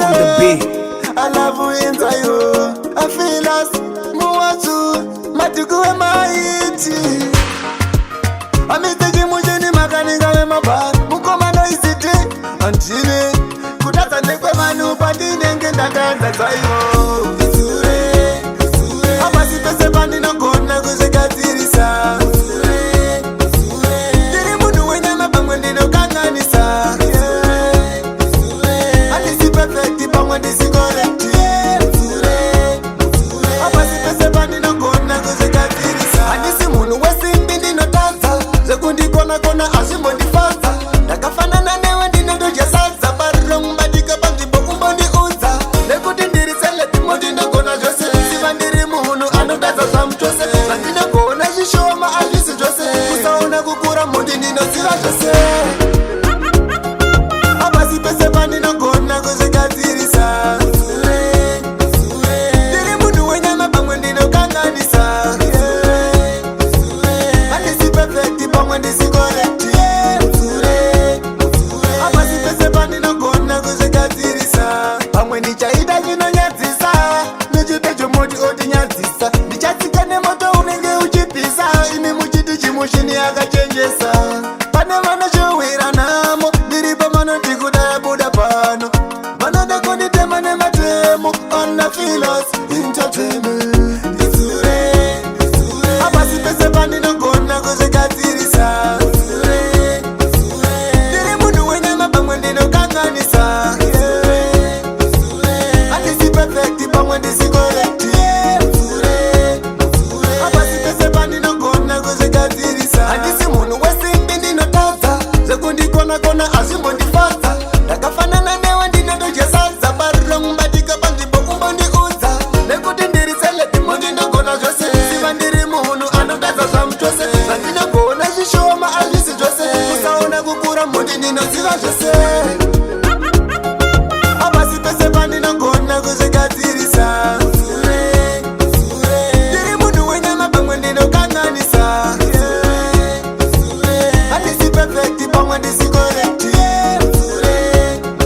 I love you inside you. I feel us, muwachu, matukuwe maiti. Amisteki mujini makanika we mabar. Mukoma no isiti, antini. Kutata nekwe manu patine ngenda kanza zayo. Isure, isure. Abasi pese bandi no kona kuzikatirisa. Isure, isure. Diri mundu wenya mabangwe ndino kanganisa. Isure, atisi perfecti bangwe disi correcti. Isure, isure. Abasi pese bandi no kona kuzikatirisa. Atisi munu wesi mbindi no tata. Zekundi kona kona ashimbo di fata. Takafana na newe ndino doja salsa. Barong badika bangi bokumbo ndi uza. Lekuti ndiri sele timoti no kona jose. Sivandiri muhunu anodaza samchose. Sandina kona shishoma alisi jose. Kusaona kukura mundi nino sira jose. Abasi pese bandi no kona kuzikatirisa. Usure, usure. Diri mundu wenya mabangwe ndino kanganisa. Usure, atisi perfecti bangwe ndisi correcti. Usure, usure. Abasi pese bandi no kona kuzikatirisa. Bangwe ndichaita chino nyadzisa. Nichipecho moti oti nyadzisa. Ndichatsika nemoto unenge uchipisa. Imi muchiti chimushini yakachenjesa. Pane vanochowira namo. Ndiripo manoti kudaya buda pano. Vanoda kunditema nematemo. Ona filos entertainment. Isure, isure. Abasi pese bandi nogona kuzikatirisa. Isure, isure. Ndiri mundu wenya mabangwe ndino kanganisa. Isure, isure. Atisi perfecti bangwe ndisi correcti. Isure, isure. Abasi pese bandi nogona kuzikatirisa. Atisi mundu wesi mbindi no tata. Zekundi kona kona ashimbo ndi fata. Takafana na newe ndino doja salsa. Barong badika bangi bokumbo ndi uza. Lekuti ndiri sele timoti no kona jose. Sivandiri muhunu anodaza samchose. Sandina kona shishoma alisi jose. Kusaona kukura mundi nino sira jose. Abasi pese bandi no kona kuzikatirisa. Usure, usure. Diri mundu wenya mabangwe ndino kanganisa. Usure, usure. Atisi perfecti bangwe ndisi correcti. Usure,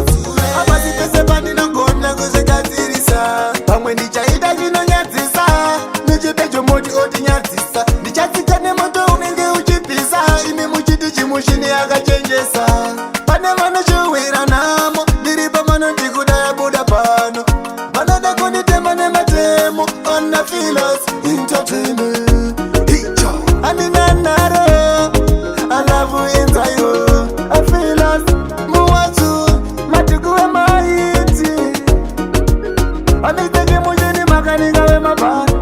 usure. Abasi pese bandi no kona kuzikatirisa. Bangwe ndichaita chino nyadzisa. Nichipecho moti oti nyadzisa. Ndichatsika nemoto unenge uchipisa. Imi muchiti chimushini yakachenjesa. Pane vanochowira namo. Ndiripo manoti kudaya buda pano. Vanoda kunditema nematemo. Ona filos entertainment. Hicho andina naro. I love you inside you. I feel us, muwachu, matukuwe maiti. Amisteki mujini makanika we mabari.